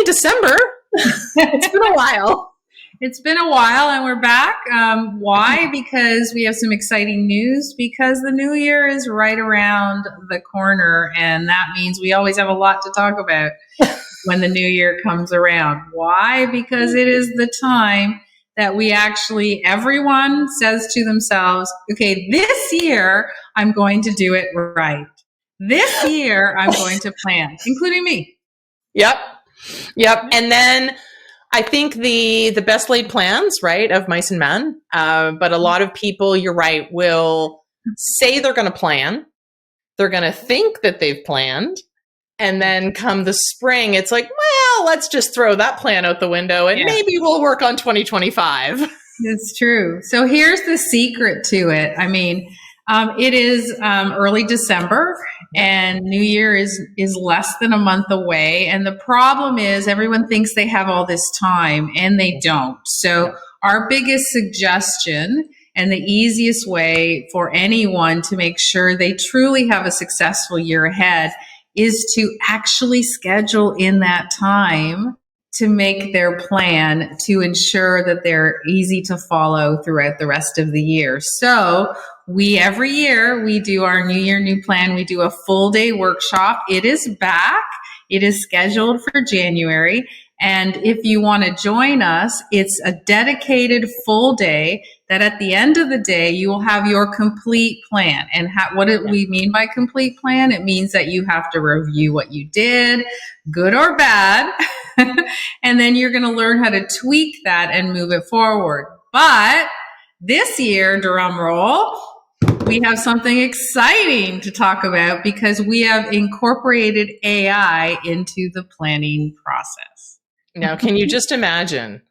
only December. It's been a while. It's been a while and we're back. Why? Because we have some exciting news, because the new year is right around the corner, and that means we always have a lot to talk about when the new year comes around. Why? Because it is the time that we actually, everyone says to themselves, okay, this year I'm going to do it right. This year I'm going to plan, including me. Yep. And then I think the best laid plans, right, of mice and men. But a lot of people, you're right, will say they're going to plan. They're going to think that they've planned. And then come the spring, it's like, well, let's just throw that plan out the window and maybe we'll work on 2025. It's true. So here's the secret to it. I mean, it is early December and New Year is less than a month away. And the problem is everyone thinks they have all this time and they don't. So our biggest suggestion and the easiest way for anyone to make sure they truly have a successful year ahead is to actually schedule in that time to make their plan to ensure that they're easy to follow throughout the rest of the year. So every year we do our New Year, New Plan. We do a full day workshop. It is back. It is scheduled for January. And if you want to join us, it's a dedicated full day that at the end of the day, you will have your complete plan. And what do we mean by complete plan? It means that you have to review what you did, good or bad. And then you're going to learn how to tweak that and move it forward. But this year, drum roll, we have something exciting to talk about because we have incorporated AI into the planning process. Now, can you just imagine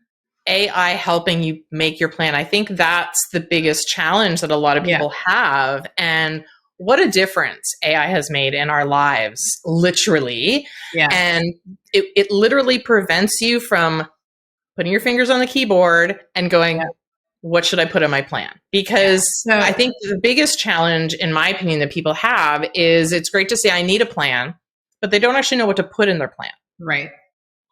AI helping you make your plan? I think that's the biggest challenge that a lot of people have. And what a difference AI has made in our lives, literally. Yeah. And it literally prevents you from putting your fingers on the keyboard and going, what should I put in my plan? Because I think the biggest challenge, in my opinion, that people have is it's great to say, I need a plan, but they don't actually know what to put in their plan. Right.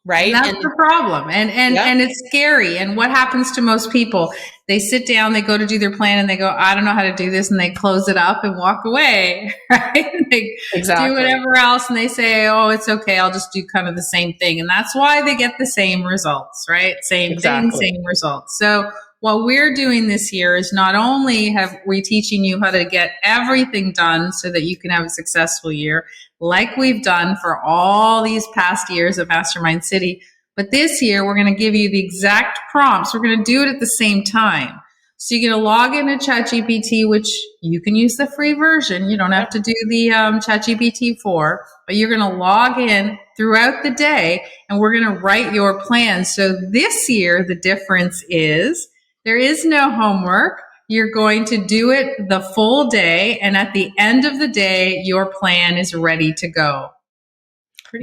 Right. And that's the problem. And it's scary. And what happens to most people? They sit down, they go to do their plan and they go, I don't know how to do this. And they close it up and walk away. Right. They do whatever else. And they say, oh, it's okay. I'll just do kind of the same thing. And that's why they get the same results, right? Same thing, same results. So what we're doing this year is not only have we teaching you how to get everything done so that you can have a successful year, like we've done for all these past years at Mastermind City, but this year we're going to give you the exact prompts. We're going to do it at the same time. So you're going to log into ChatGPT, which you can use the free version. You don't have to do the ChatGPT 4, but you're going to log in throughout the day and we're going to write your plan. So this year, the difference is there is no homework. You're going to do it the full day. And at the end of the day, your plan is ready to go.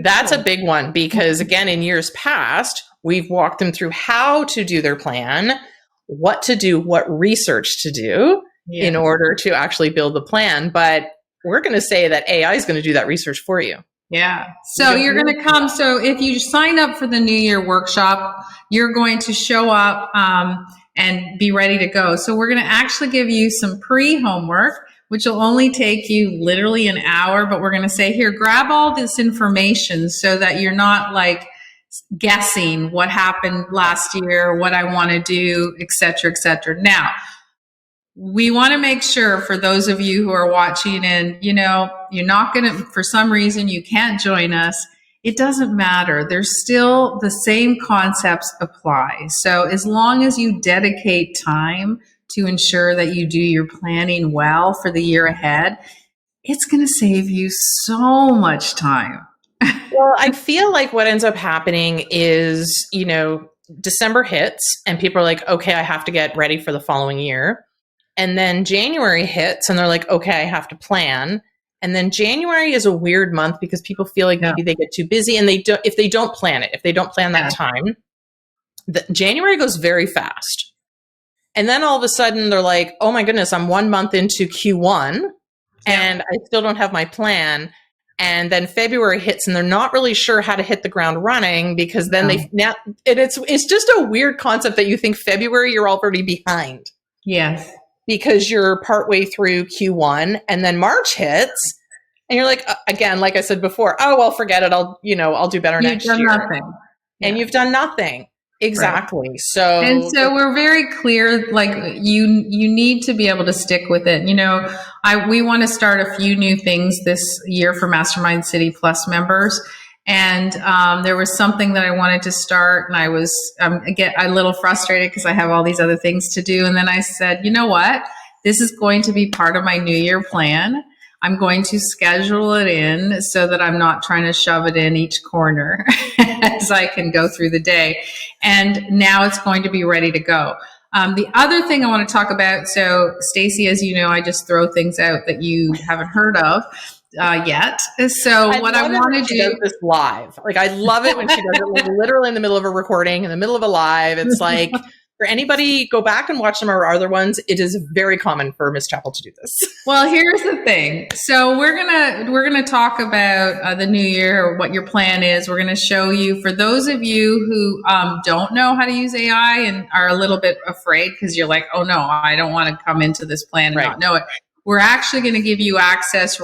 That's a big one because, again, in years past, we've walked them through how to do their plan, what to do, what research to do in order to actually build the plan. But we're going to say that AI is going to do that research for you. Yeah. So you're going to come. So if you sign up for the New Year workshop, you're going to show up and be ready to go. So we're going to actually give you some pre-homework, which will only take you literally an hour, but we're going to say, here, grab all this information so that you're not like guessing what happened last year, what I want to do, et cetera, et cetera. Now, we want to make sure for those of you who are watching and, you know, you're not going to, for some reason, you can't join us. It doesn't matter. There's still the same concepts apply. So as long as you dedicate time to ensure that you do your planning well for the year ahead, it's going to save you so much time. Well, I feel like what ends up happening is, you know, December hits and people are like, okay, I have to get ready for the following year. And then January hits and they're like, okay, I have to plan. And then January is a weird month because people feel like maybe they get too busy and if they don't plan it, if they don't plan that time, January goes very fast. And then all of a sudden they're like, oh my goodness, I'm 1 month into Q1 and I still don't have my plan. And then February hits and they're not really sure how to hit the ground running because then it's just a weird concept that you think February you're already behind. Yes. Because you're partway through Q1 and then March hits and you're like, again, like I said before, oh, well, forget it. I'll do better next year. You've done nothing. And you've done nothing. Exactly. Right. So we're very clear, like you need to be able to stick with it. We want to start a few new things this year for Mastermind City Plus members. And there was something that I wanted to start, and I was get a little frustrated because I have all these other things to do. And then I said, you know what? This is going to be part of my New Year plan. I'm going to schedule it in so that I'm not trying to shove it in each corner as I can go through the day. And now it's going to be ready to go. The other thing I want to talk about, so Stacy, as you know, I just throw things out that you haven't heard of yet. So what I want to do, she does this live. Like, I love it when she does it like literally in the middle of a recording, in the middle of a live. It's like, for anybody, go back and watch some of our other ones. It is very common for Miss Chappell to do this. Well, here's the thing. So we're gonna talk about the new year, what your plan is. We're gonna show you, for those of you who don't know how to use AI and are a little bit afraid because you're like, oh no, I don't want to come into this plan and not know it. We're actually going to give you access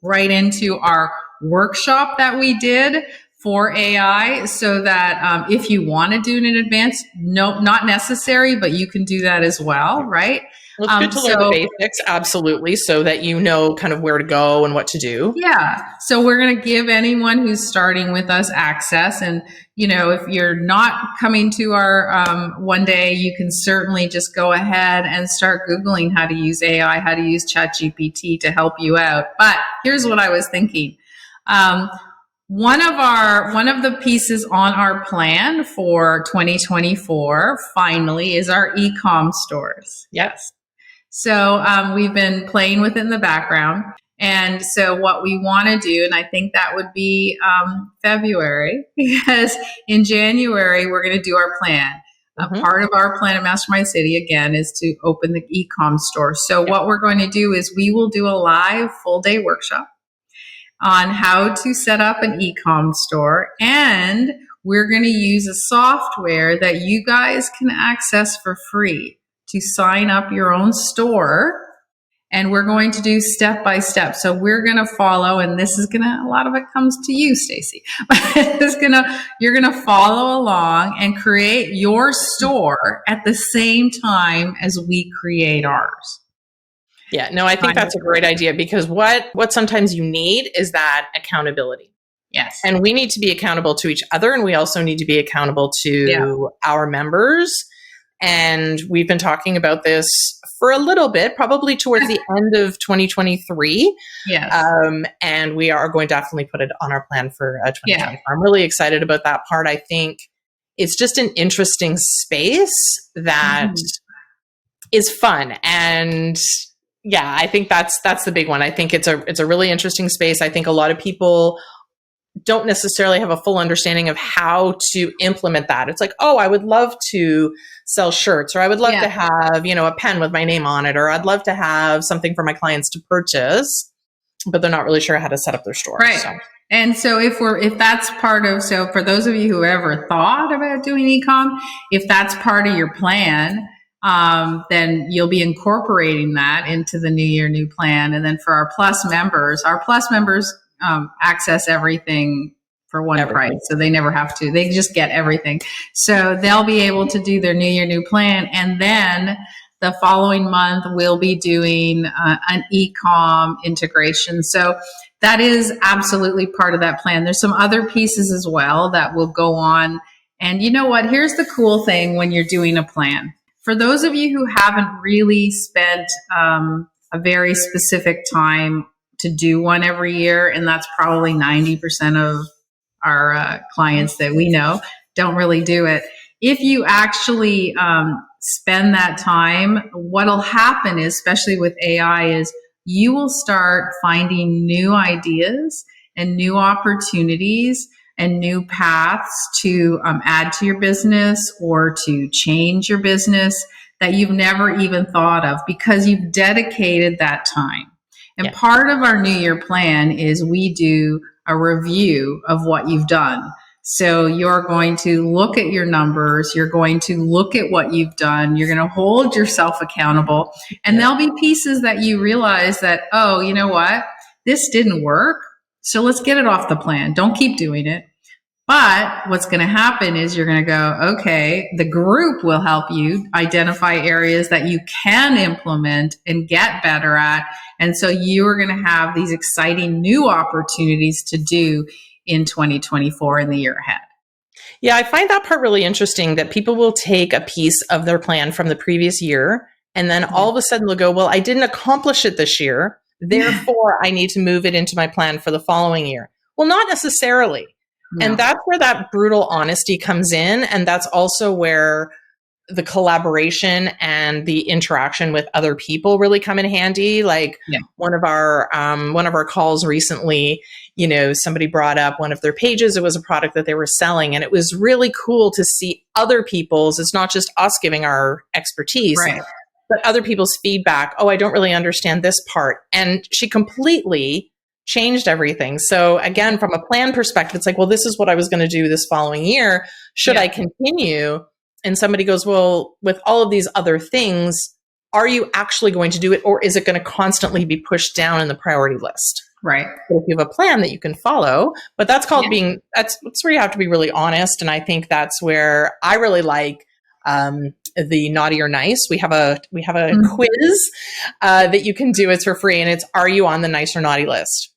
right into our workshop that we did for AI, so that if you want to do it in advance, no, not necessary, but you can do that as well, right? Well, it's good to learn the basics, absolutely, so that you know kind of where to go and what to do. Yeah. So we're going to give anyone who's starting with us access. And, if you're not coming to our one day, you can certainly just go ahead and start Googling how to use AI, how to use ChatGPT to help you out. But here's what I was thinking. One of the pieces on our plan for 2024 finally is our e-com stores. Yes. So we've been playing with it in the background. And so what we want to do, and I think that would be February, because in January, we're going to do our plan. Part of our plan at Mastermind City, again, is to open the e-com store. So what we're going to do is we will do a live full-day workshop on how to set up an e-com store. And we're going to use a software that you guys can access for free to sign up your own store. And we're going to do step by step. So we're going to follow, and this is a lot of it comes to you, Stacy, but you're going to follow along and create your store at the same time as we create ours. Yeah, no, I think that's a great idea, because what sometimes you need is that accountability. Yes. And we need to be accountable to each other, and we also need to be accountable to our members. And we've been talking about this for a little bit, probably towards the end of 2023. Yes. And we are going to definitely put it on our plan for 2024. Yeah. I'm really excited about that part. I think it's just an interesting space that is fun. And yeah, I think that's the big one. I think it's a really interesting space. I think a lot of people don't necessarily have a full understanding of how to implement that. It's like, oh, I would love to sell shirts, or I would love to have, a pen with my name on it, or I'd love to have something for my clients to purchase, but they're not really sure how to set up their store. Right. So. And so if that's part of, so for those of you who ever thought about doing e-com, if that's part of your plan, then you'll be incorporating that into the new year, new plan. And then for our plus members access everything for one price. So they never have to, they just get everything. So they'll be able to do their new year, new plan. And then the following month, we'll be doing an e-com integration. So that is absolutely part of that plan. There's some other pieces as well that will go on. And you know what? Here's the cool thing when you're doing a plan. For those of you who haven't really spent a very specific time to do one every year, and that's probably 90% of our clients that we know don't really do it. If you actually spend that time, what'll happen is, especially with AI, is you will start finding new ideas and new opportunities and new paths to add to your business or to change your business that you've never even thought of, because you've dedicated that time. And Yeah. part of our New Year plan is we do a review of what you've done. So you're going to look at your numbers. You're going to look at what you've done. You're going to hold yourself accountable. And there'll be pieces that you realize that, oh, you know what? This didn't work. So let's get it off the plan. Don't keep doing it. But what's going to happen is you're going to go, okay, the group will help you identify areas that you can implement and get better at. And so you're going to have these exciting new opportunities to do in 2024 and the year ahead. Yeah, I find that part really interesting, that people will take a piece of their plan from the previous year and then all of a sudden they'll go, well, I didn't accomplish it this year. Therefore, I need to move it into my plan for the following year. Well, not necessarily. No. And that's where that brutal honesty comes in. And that's also where the collaboration and the interaction with other people really come in handy. Like one of our calls recently, you know, somebody brought up one of their pages. It was a product that they were selling, and it was really cool to see other people's. It's not just us giving our expertise, right, but other people's feedback. Oh, I don't really understand this part. And she completely changed everything. So again, from a plan perspective, it's like, well, this is what I was going to do this following year. Should I continue? And somebody goes, well, with all of these other things, are you actually going to do it? Or is it going to constantly be pushed down in the priority list? Right. So if you have a plan that you can follow, but that's called that's where you have to be really honest. And I think that's where I really like the Naughtier Nice. We have a quiz that you can do. It's for free. And it's, are you on the nice or naughty list?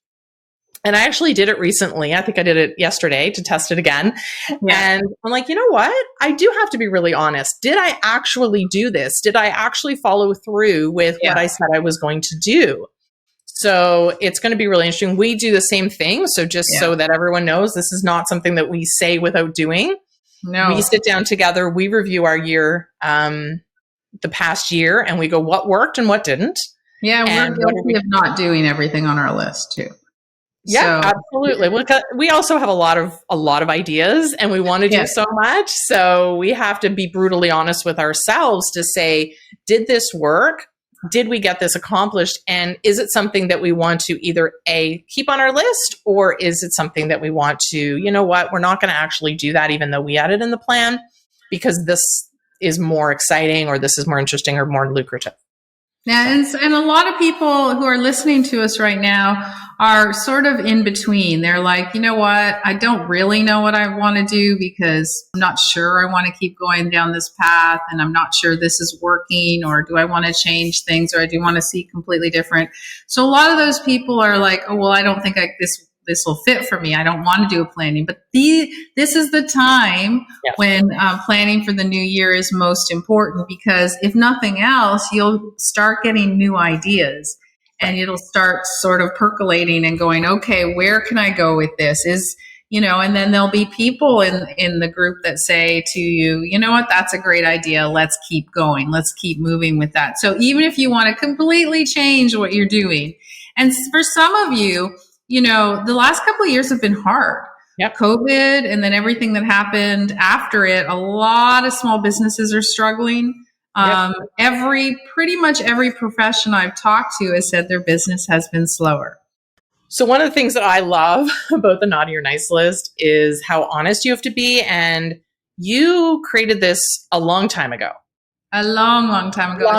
And I actually did it recently. I think I did it yesterday to test it again. And I'm like, you know what? I do have to be really honest. Did I actually do this? Did I actually follow through with what I said I was going to do? So it's going to be really interesting. We do the same thing. So just so that everyone knows, this is not something that we say without doing. No. We sit down together, we review our year, the past year, and we go, what worked and what didn't? Yeah, we're guilty of not doing everything on our list too. Yeah, so. Absolutely. We also have a lot of ideas, and we want to do so much. So we have to be brutally honest with ourselves to say, did this work? Did we get this accomplished? And is it something that we want to either keep on our list, or is it something that we want to, you know what, we're not going to actually do that even though we had it in the plan because this is more exciting, or this is more interesting, or more lucrative. Yeah, and a lot of people who are listening to us right now are sort of in between. They're like, you know what, I don't really know what I want to do because I'm not sure I want to keep going down this path, and I'm not sure this is working, or do I want to change things, or I do want to see completely different. So a lot of those people are like, oh, well, I don't think this will fit for me. I don't want to do a planning. But this is the time when planning for the new year is most important, because if nothing else, you'll start getting new ideas, and it'll start sort of percolating and going, okay, where can I go with this? And then there'll be people in the group that say to you, you know what, that's a great idea. Let's keep going. Let's keep moving with that. So even if you want to completely change what you're doing, and for some of you, the last couple of years have been hard. COVID, and then everything that happened after it, a lot of small businesses are struggling. Pretty much every profession I've talked to has said their business has been slower. So one of the things that I love about the Naughty or Nice list is how honest you have to be. And you created this a long time ago. A long, long time ago.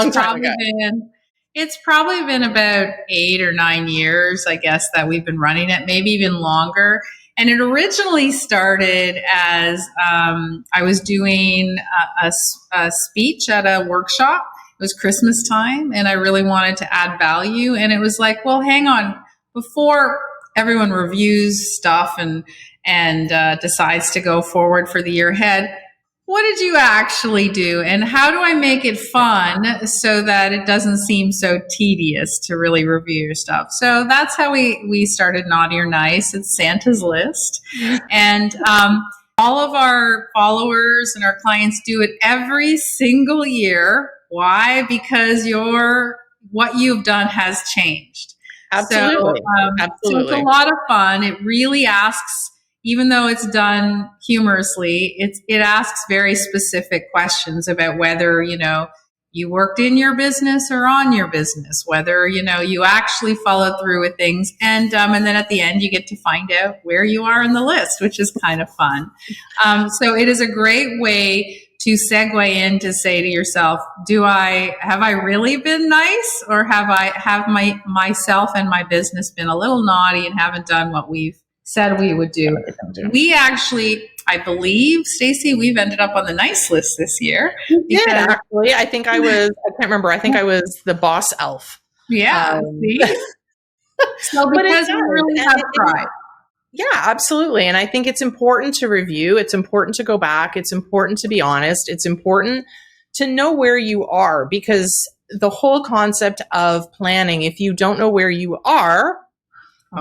It's probably been about 8 or 9 years, I guess, that we've been running it, maybe even longer. And it originally started as I was doing a speech at a workshop. It was Christmas time, and I really wanted to add value. And it was like, well, hang on. Before everyone reviews stuff and decides to go forward for the year ahead, what did you actually do? And how do I make it fun so that it doesn't seem so tedious to really review your stuff? So that's how we started Naughty or Nice. It's Santa's list. And all of our followers and our clients do it every single year. Why? Because what you've done has changed. Absolutely. So it's a lot of fun. It really asks, even though it's done humorously, it asks very specific questions about whether, you you worked in your business or on your business, whether, you actually followed through with things. And then at the end, you get to find out where you are in the list, which is kind of fun. So it is a great way to segue in to say to yourself, have I really been nice, or have myself and my business been a little naughty and haven't done what we've said we would do? We actually, I believe, Stacy, we've ended up on the nice list this year. We did, actually. I can't remember. I think I was the boss elf. Yeah. So because we really have tried. Yeah, absolutely. And I think it's important to review. It's important to go back. It's important to be honest. It's important to know where you are, because the whole concept of planning, if you don't know where you are,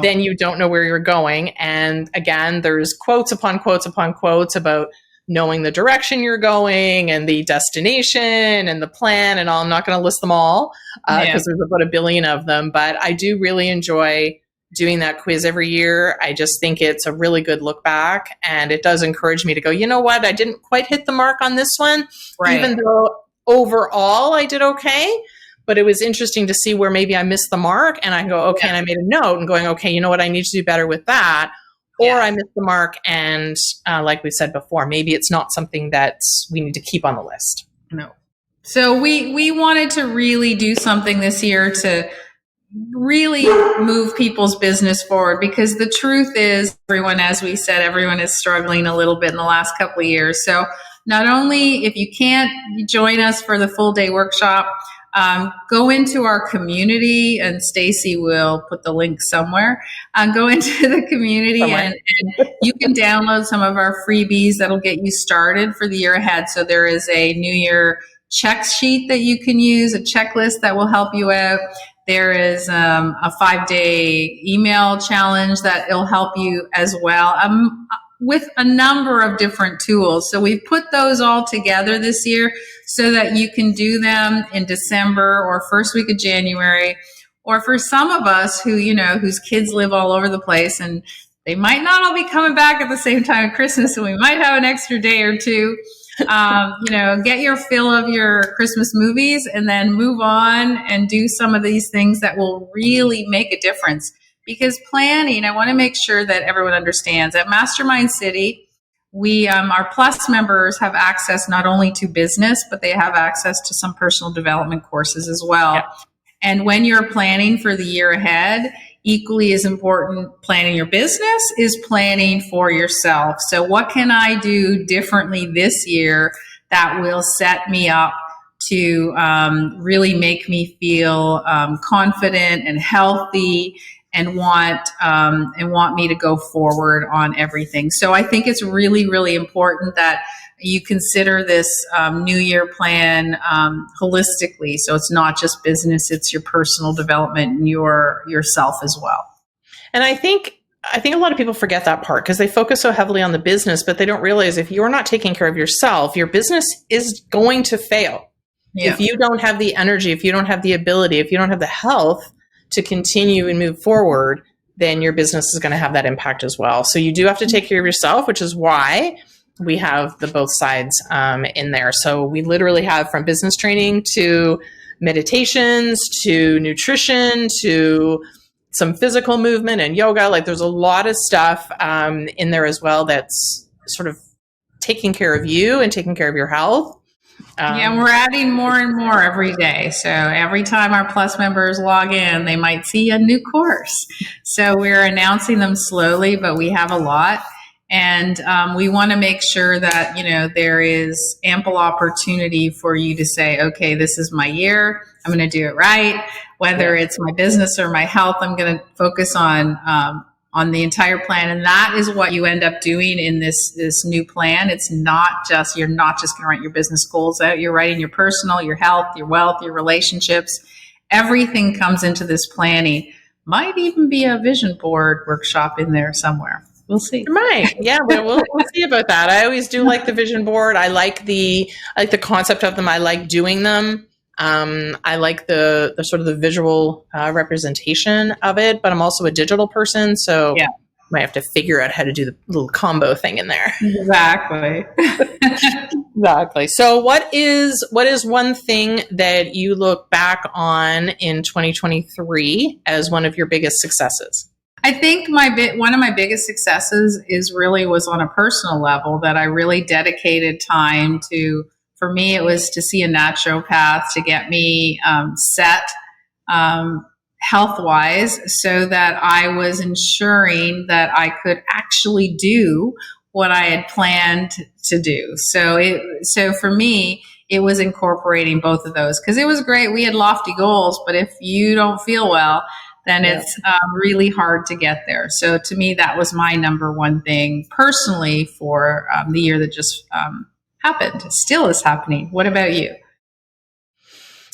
then you don't know where you're going. And again, there's quotes upon quotes upon quotes about knowing the direction you're going and the destination and the plan and all. I'm not going to list them all because there's about a billion of them, but I do really enjoy doing that quiz every year. I just think it's a really good look back, and it does encourage me to go, you know what, I didn't quite hit the mark on this one, even though overall I did okay. But it was interesting to see where maybe I missed the mark, and I go, okay, and I made a note and going, okay, you know what, I need to do better with that. Or I missed the mark, and like we said before, maybe it's not something that we need to keep on the list. No. So we wanted to really do something this year to really move people's business forward, because the truth is, everyone is struggling a little bit in the last couple of years. So not only, if you can't join us for the full day workshop, go into our community, and Stacy will put the link somewhere. Go into the community and you can download some of our freebies that'll get you started for the year ahead. So there is a New Year check sheet that you can use, a checklist that will help you out. There is a 5-day email challenge that will help you as well, with a number of different tools. So we've put those all together this year so that you can do them in December or first week of January. Or for some of us who, whose kids live all over the place, and they might not all be coming back at the same time at Christmas, so we might have an extra day or two. Get your fill of your Christmas movies and then move on and do some of these things that will really make a difference. Because planning, I want to make sure that everyone understands, at Mastermind City, our Plus members have access not only to business, but they have access to some personal development courses as well. Yeah. And when you're planning for the year ahead, equally as important, planning your business is planning for yourself. So what can I do differently this year that will set me up to really make me feel confident and healthy, and want me to go forward on everything. So I think it's really, really important that you consider this New Year plan holistically. So it's not just business; it's your personal development and yourself as well. And I think a lot of people forget that part because they focus so heavily on the business, but they don't realize if you're not taking care of yourself, your business is going to fail. Yeah. If you don't have the energy, if you don't have the ability, if you don't have the health to continue and move forward, then your business is going to have that impact as well. So you do have to take care of yourself, which is why we have the both sides in there. So we literally have from business training to meditations to nutrition to some physical movement and yoga. Like there's a lot of stuff in there as well that's sort of taking care of you and taking care of your health. And we're adding more and more every day. So every time our Plus members log in, they might see a new course. So we're announcing them slowly, but we have a lot. And we want to make sure that, there is ample opportunity for you to say, okay, this is my year. I'm going to do it right. Whether it's my business or my health, I'm going to focus on the entire plan. And that is what you end up doing in this new plan. It's not just, you're not just going to write your business goals out. You're writing your personal, your health, your wealth, your relationships. Everything comes into this planning. Might even be a vision board workshop in there somewhere. We'll see. It might. Yeah, we'll see about that. I always do like the vision board. I like the concept of them. I like doing them. I like the sort of the visual representation of it, but I'm also a digital person. So Might have to figure out how to do the little combo thing in there. Exactly. Exactly. So what is one thing that you look back on in 2023 as one of your biggest successes? I think one of my biggest successes was on a personal level, that I really dedicated time to. For me, it was to see a naturopath to get me set health wise, so that I was ensuring that I could actually do what I had planned to do. So for me, it was incorporating both of those, because it was great. We had lofty goals, but if you don't feel well, then it's really hard to get there. So to me, that was my number one thing personally for the year that just happened. It still is happening. What about you?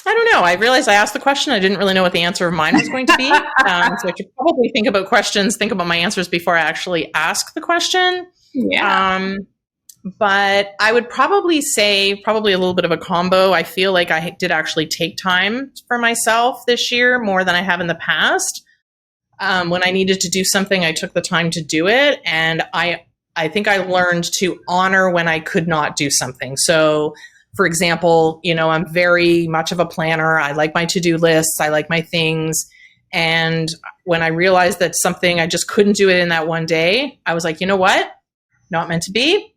I don't know. I realized I asked the question. I didn't really know what the answer of mine was going to be. So I should probably think about my answers before I actually ask the question. Yeah. But I would probably say a little bit of a combo. I feel like I did actually take time for myself this year more than I have in the past. When I needed to do something, I took the time to do it. And I think I learned to honor when I could not do something. So, for example, I'm very much of a planner. I like my to-do lists. I like my things. And when I realized that something, I just couldn't do it in that one day, I was like, you know what? Not meant to be.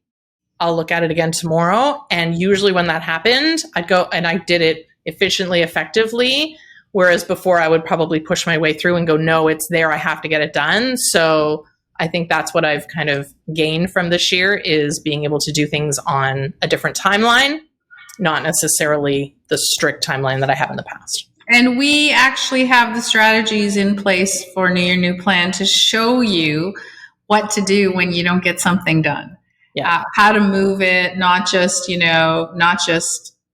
I'll look at it again tomorrow. And usually when that happened, I'd go and I did it efficiently, effectively. Whereas before I would probably push my way through and go, no, it's there. I have to get it done. So I think that's what I've kind of gained from this year, is being able to do things on a different timeline, not necessarily the strict timeline that I have in the past. And we actually have the strategies in place for New Year, New Plan to show you what to do when you don't get something done. Yeah. How to move it, not just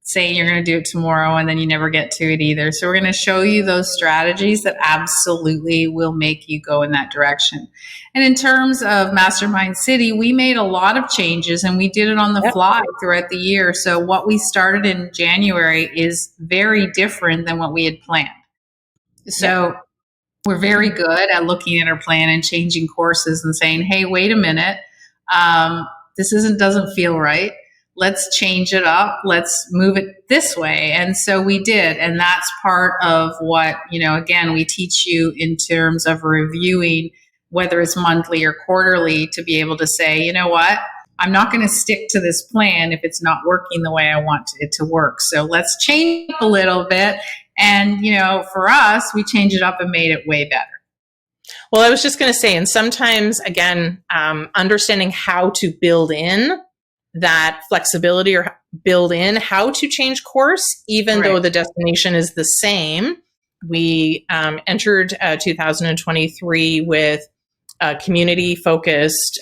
say you're going to do it tomorrow and then you never get to it either. So we're going to show you those strategies that absolutely will make you go in that direction. And in terms of Mastermind City, we made a lot of changes and we did it on the fly throughout the year. So what we started in January is very different than what we had planned. So we're very good at looking at our plan and changing courses and saying, hey, wait a minute. This doesn't feel right. Let's change it up. Let's move it this way. And so we did. And that's part of what, again, we teach you in terms of reviewing, whether it's monthly or quarterly, to be able to say, you know what, I'm not going to stick to this plan if it's not working the way I want it to work. So let's change it a little bit. And, for us, we changed it up and made it way better. Well, I was just going to say, and sometimes, again, understanding how to build in that flexibility or build in how to change course, even though the destination is the same. We entered 2023 with a community-focused,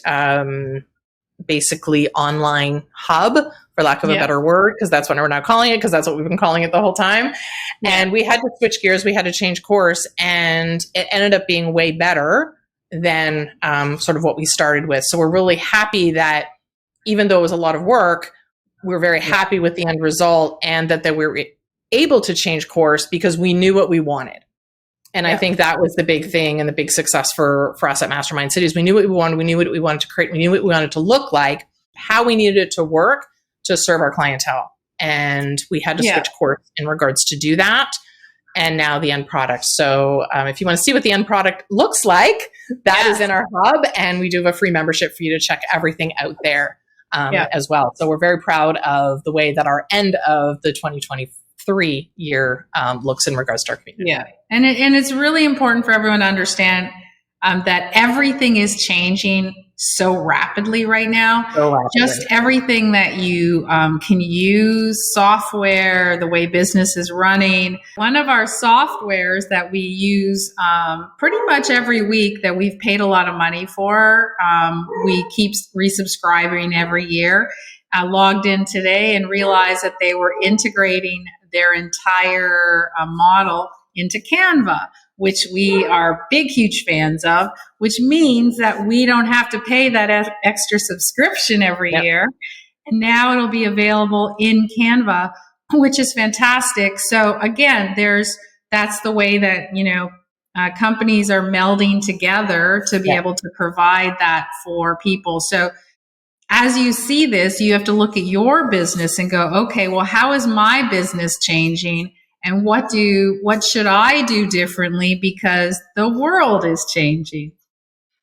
basically online hub, for lack of a better word, because that's what we're now calling it, because that's what we've been calling it the whole time. And we had to switch gears. We had to change course, and it ended up being way better than sort of what we started with. So we're really happy that even though it was a lot of work, we're very happy with the end result, and that we were able to change course because we knew what we wanted. And I think that was the big thing and the big success for us at Mastermind City. We knew what we wanted. We knew what we wanted to create. We knew what we wanted to look like, how we needed it to work to serve our clientele. And we had to switch course in regards to do that. And now the end product. So if you want to see what the end product looks like, that is in our hub. And we do have a free membership for you to check everything out there as well. So we're very proud of the way that our end of the 2023 year looks in regards to our community. Yeah. And it's really important for everyone to understand that everything is changing so rapidly right now. Just everything that you can use, software, the way business is running. One of our softwares that we use pretty much every week, that we've paid a lot of money for, we keep resubscribing every year. I logged in today and realized that they were integrating their entire model into Canva, which we are big, huge fans of, which means that we don't have to pay that extra subscription every year. And now it'll be available in Canva, which is fantastic. So again, that's the way that, companies are melding together to be able to provide that for people. So as you see this, you have to look at your business and go, okay, well, how is my business changing? And what should I do differently because the world is changing?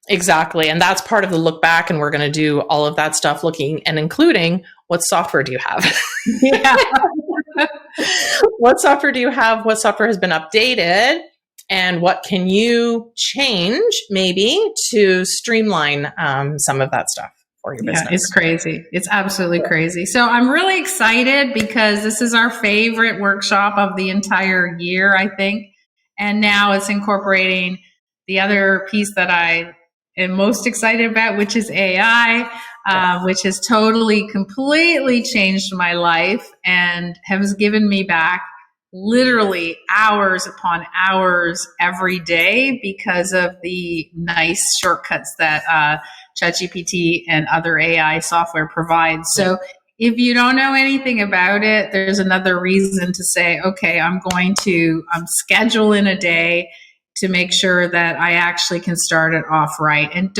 Exactly. And that's part of the look back. And we're going to do all of that stuff looking and including what software do you have? Yeah. What software do you have? What software has been updated? And what can you change maybe to streamline some of that stuff for your business? Yeah, it's crazy. It's absolutely crazy. So I'm really excited because this is our favorite workshop of the entire year, I think. And now it's incorporating the other piece that I am most excited about, which is AI, which has totally, completely changed my life and has given me back literally hours upon hours every day because of the nice shortcuts that ChatGPT and other AI software provides. So if you don't know anything about it, there's another reason to say, okay, I'm going to schedule in a day to make sure that I actually can start it off right. And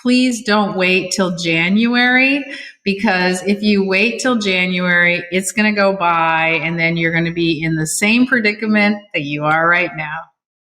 please don't wait till January, because if you wait till January, it's going to go by and then you're going to be in the same predicament that you are right now.